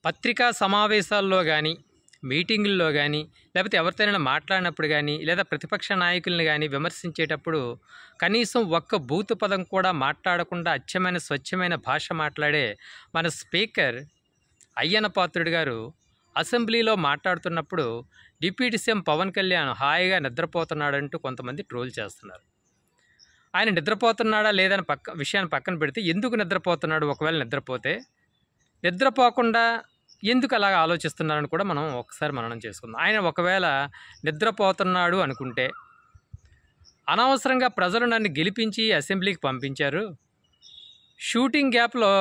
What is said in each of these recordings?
పత్రికా సమావేశాల్లో కానీ, మీటింగుల్లో కానీ, లేకపోతే ఎవరితోనైనా మాట్లాడినప్పుడు కానీ, లేదా ప్రతిపక్ష నాయకుల్ని కానీ విమర్శించేటప్పుడు కనీసం ఒక్క బూతు పదం కూడా మాట్లాడకుండా అచ్చమైన స్వచ్ఛమైన భాష మాట్లాడే మన స్పీకర్ అయ్యన్న పాత్రుడు గారు అసెంబ్లీలో మాట్లాడుతున్నప్పుడు డిప్యూటీ సీఎం పవన్ కళ్యాణ్ హాయిగా నిద్రపోతున్నాడంటూ కొంతమంది ట్రోల్ చేస్తున్నారు. ఆయన నిద్రపోతున్నాడా లేదని విషయాన్ని పక్కన పెడితే ఎందుకు నిద్రపోతున్నాడు, ఒకవేళ నిద్రపోకుండా ఎందుకు అలాగ ఆలోచిస్తున్నారని కూడా మనం ఒకసారి మననం చేసుకుందాం. ఆయన ఒకవేళ నిద్రపోతున్నాడు అనుకుంటే అనవసరంగా ప్రజలు నన్ను గెలిపించి అసెంబ్లీకి పంపించారు, షూటింగ్ గ్యాప్లో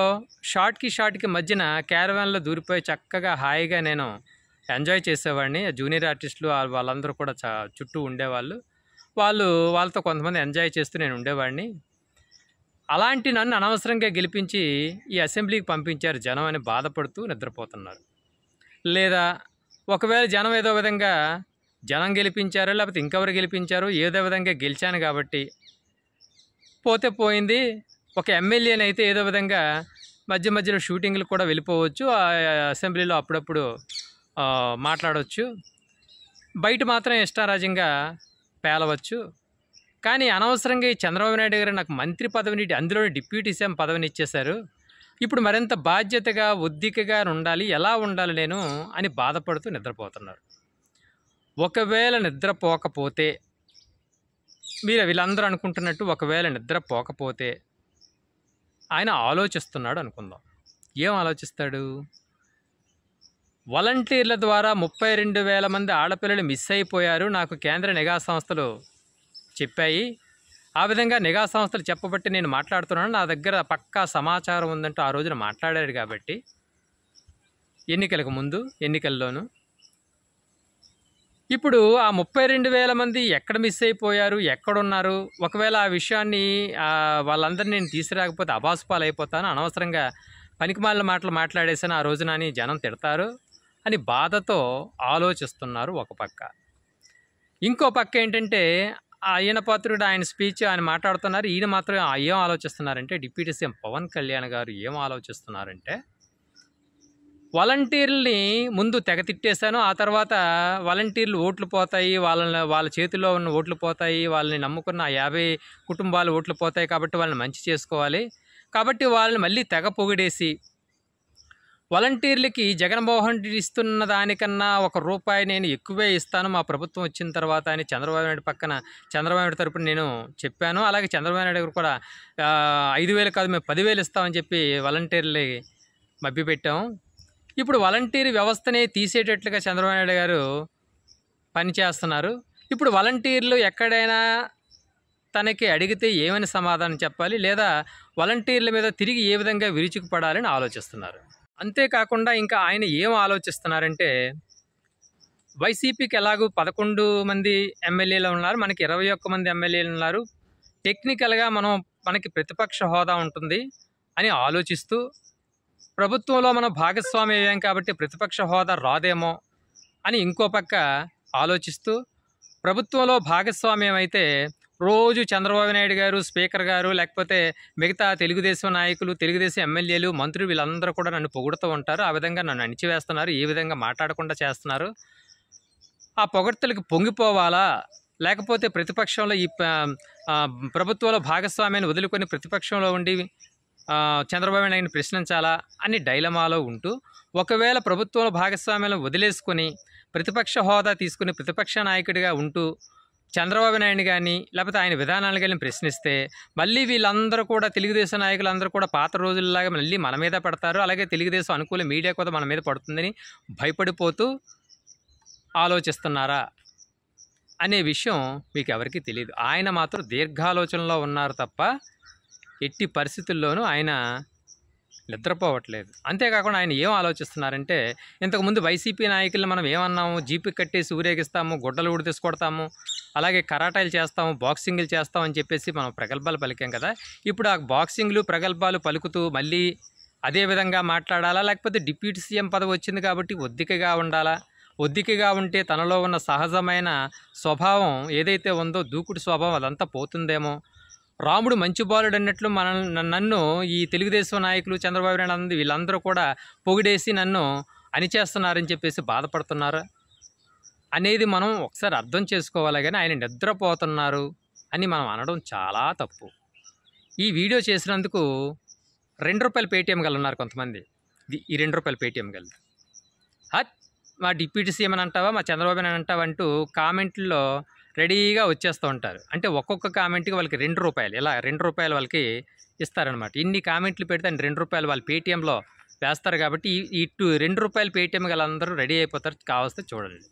షాట్కి మధ్యన క్యారవాన్లో దూరిపోయి చక్కగా హాయిగా నేను ఎంజాయ్ చేసేవాడిని. జూనియర్ ఆర్టిస్టులు వాళ్ళందరూ కూడా చుట్టూ ఉండేవాళ్ళు, వాళ్ళతో కొంతమంది ఎంజాయ్ చేస్తూ నేను ఉండేవాడిని. అలాంటి నన్ను అనవసరంగా గెలిపించి ఈ అసెంబ్లీకి పంపించారు జనం అని బాధపడుతూ నిద్రపోతున్నారు. లేదా ఒకవేళ జనం ఏదో విధంగా జనం గెలిపించారో లేకపోతే ఇంకెవరు గెలిపించారో ఏదో విధంగా గెలిచాను కాబట్టి పోతే పోయింది, ఒక ఎమ్మెల్యేని అయితే ఏదో విధంగా మధ్యలో షూటింగ్లు కూడా వెళ్ళిపోవచ్చు, అసెంబ్లీలో అప్పుడప్పుడు మాట్లాడవచ్చు, బయట మాత్రం ఇష్టారాజ్యంగా పేలవచ్చు. కానీ అనవసరంగా ఈ చంద్రబాబు నాయుడు గారు నాకు మంత్రి పదవిని, అందులోని డిప్యూటీ సీఎం పదవిని ఇచ్చేశారు, ఇప్పుడు మరింత బాధ్యతగా ఒద్దికగా ఉండాలి, ఎలా ఉండాలి నేను అని బాధపడుతూ నిద్రపోతున్నారు. ఒకవేళ నిద్రపోకపోతే, వీళ్ళందరూ అనుకుంటున్నట్టు ఒకవేళ నిద్రపోకపోతే ఆయన ఆలోచిస్తున్నాడు అనుకుందాం. ఏం ఆలోచిస్తాడు? వాలంటీర్ల ద్వారా 32,000 మంది ఆడపిల్లలు మిస్ అయిపోయారు, నాకు కేంద్ర నిఘా సంస్థలు చెప్పాయి, ఆ విధంగా నిఘా సంస్థలు చెప్పబట్టి నేను మాట్లాడుతున్నాను, నా దగ్గర పక్కా సమాచారం ఉందంటూ ఆ రోజున మాట్లాడాడు. కాబట్టి ఎన్నికలకు ముందు ఎన్నికల్లోనూ ఇప్పుడు ఆ 32,000 మంది ఎక్కడ మిస్ అయిపోయారు, ఎక్కడున్నారు, ఒకవేళ ఆ విషయాన్ని వాళ్ళందరినీ నేను తీసుకురాకపోతే అబాసుపాలు అయిపోతాను, అనవసరంగా పనికిమాలిన మాటలు మాట్లాడేసాను ఆ రోజున అని జనం తిడతారు అని బాధతో ఆలోచిస్తున్నారు ఒక పక్క. ఇంకో పక్క ఏంటంటే అయ్యన్న పాత్రుడు ఆయన స్పీచ్ ఆయన మాట్లాడుతున్నారు, ఈయన మాత్రం ఏం ఆలోచిస్తున్నారంటే డిప్యూటీ సీఎం పవన్ కళ్యాణ్ గారు ఏం ఆలోచిస్తున్నారంటే వాలంటీర్లని ముందు తెగ తిట్టేశాను, ఆ తర్వాత వాలంటీర్లు ఓట్లు పోతాయి, వాళ్ళ చేతిలో ఉన్న ఓట్లు పోతాయి, వాళ్ళని నమ్ముకున్న 50 కుటుంబాలు ఓట్లు పోతాయి, కాబట్టి వాళ్ళని మంచి చేసుకోవాలి, కాబట్టి వాళ్ళని మళ్ళీ తెగ పొగిడేసి వాలంటీర్లకి జగన్మోహన్ రెడ్డి ఇస్తున్న దానికన్నా ₹1 నేను ఎక్కువే ఇస్తాను మా ప్రభుత్వం వచ్చిన తర్వాత అని చంద్రబాబు నాయుడు తరపున నేను చెప్పాను. అలాగే చంద్రబాబు నాయుడు గారు కూడా 5,000 కాదు మేము 10,000 ఇస్తామని చెప్పి వాలంటీర్లు మభ్యపెట్టాము. ఇప్పుడు వాలంటీర్ వ్యవస్థనే తీసేటట్లుగా చంద్రబాబు నాయుడు గారు పనిచేస్తున్నారు. ఇప్పుడు వాలంటీర్లు ఎక్కడైనా తనకి అడిగితే ఏమని సమాధానం చెప్పాలి, లేదా వాలంటీర్ల మీద తిరిగి ఏ విధంగా విరుచుకుపడాలని ఆలోచిస్తున్నారు. అంతేకాకుండా ఇంకా ఆయన ఏం ఆలోచిస్తున్నారంటే వైసీపీకి ఎలాగూ 11 మంది ఎమ్మెల్యేలు ఉన్నారు, మనకి 21 మంది ఎమ్మెల్యేలు ఉన్నారు, టెక్నికల్గా మనకి ప్రతిపక్ష హోదా ఉంటుంది అని ఆలోచిస్తూ ప్రభుత్వంలో మనం భాగస్వామి అయ్యాం కాబట్టి ప్రతిపక్ష హోదా రాదేమో అని ఇంకో పక్క ఆలోచిస్తూ ప్రభుత్వంలో భాగస్వామ్యం అయితే రోజు చంద్రబాబు నాయుడు గారు, స్పీకర్ గారు, లేకపోతే మిగతా తెలుగుదేశం నాయకులు, తెలుగుదేశం ఎమ్మెల్యేలు, మంత్రులు వీళ్ళందరూ కూడా నన్ను పొగుడుతూ ఉంటారు, ఆ విధంగా నన్ను అణిచివేస్తున్నారు, ఏ విధంగా మాట్లాడకుండా చేస్తున్నారు, ఆ పొగడ్తలకు పొంగిపోవాలా, లేకపోతే ప్రతిపక్షంలో ఈ ప్రభుత్వంలో భాగస్వామ్యాన్ని వదులుకొని ప్రతిపక్షంలో ఉండి చంద్రబాబు నాయుడిని ప్రశ్నించాలా అని డైలమాలో ఉంటూ, ఒకవేళ ప్రభుత్వంలో భాగస్వామ్యాలను వదిలేసుకొని ప్రతిపక్ష హోదా తీసుకుని ప్రతిపక్ష నాయకుడిగా ఉంటూ చంద్రబాబు నాయుడు కానీ లేకపోతే ఆయన విధానాలు కానీ ప్రశ్నిస్తే మళ్ళీ వీళ్ళందరూ కూడా తెలుగుదేశం నాయకులందరూ కూడా పాత రోజుల్లాగా మళ్ళీ మన మీద పడతారు, అలాగే తెలుగుదేశం అనుకూల మీడియా కూడా మన మీద పడుతుందని భయపడిపోతూ ఆలోచిస్తున్నారా అనే విషయం మీకు ఎవరికీ తెలియదు. ఆయన మాత్రం దీర్ఘాలోచనలో ఉన్నారు తప్ప ఎట్టి పరిస్థితుల్లోనూ ఆయన నిద్రపోవట్లేదు. అంతేకాకుండా ఆయన ఏం ఆలోచిస్తున్నారంటే ఇంతకుముందు వైసీపీ నాయకులను మనం ఏమన్నాము, జీపు కట్టేసి ఊరేగిస్తాము, గుడ్డలు ఊడి తీసుకొడతాము, అలాగే కరాటాలు చేస్తాము, బాక్సింగ్లు చేస్తామని చెప్పేసి మనం ప్రగల్భాలు పలికాం కదా. ఇప్పుడు ఆ బాక్సింగ్లు ప్రగల్భాలు పలుకుతూ మళ్ళీ అదే విధంగా మాట్లాడాలా, లేకపోతే డిప్యూటీ సీఎం పదవి వచ్చింది కాబట్టి ఒద్దికగా ఉండాలా, ఒద్దికగా ఉంటే తనలో ఉన్న సహజమైన స్వభావం ఏదైతే ఉందో దూకుడు స్వభావం అదంతా పోతుందేమో, రాముడు మంచి బాలుడు అన్నట్లు నన్ను ఈ తెలుగుదేశం నాయకులు చంద్రబాబు నాయుడు వీళ్ళందరూ కూడా పొగిడేసి నన్ను అణిచేస్తున్నారని చెప్పేసి బాధపడుతున్నారు అనేది మనం ఒకసారి అర్థం చేసుకోవాలి. కానీ ఆయన నిద్రపోతున్నారు అని మనం అనడం చాలా తప్పు. ఈ వీడియో చేసినందుకు ₹2 పేటీఎం గల ఉన్నారు కొంతమంది. ఈ ₹2 పేటీఎం గల మా డిప్యూటీ సీఎం అని అంటావా, మా చంద్రబాబు అని అంటావా అంటూ కామెంట్లో రెడీగా వచ్చేస్తూ ఉంటారు. అంటే ఒక్కొక్క కామెంట్కి వాళ్ళకి ₹2 ఇలా ₹2 వాళ్ళకి ఇస్తారనమాట. ఇన్ని కామెంట్లు పెడితే ₹2 వాళ్ళు పేటీఎంలో వేస్తారు. కాబట్టి ఈ ₹2 పేటీఎం గల అందరూ రెడీ అయిపోతారు. కావస్తే చూడండి.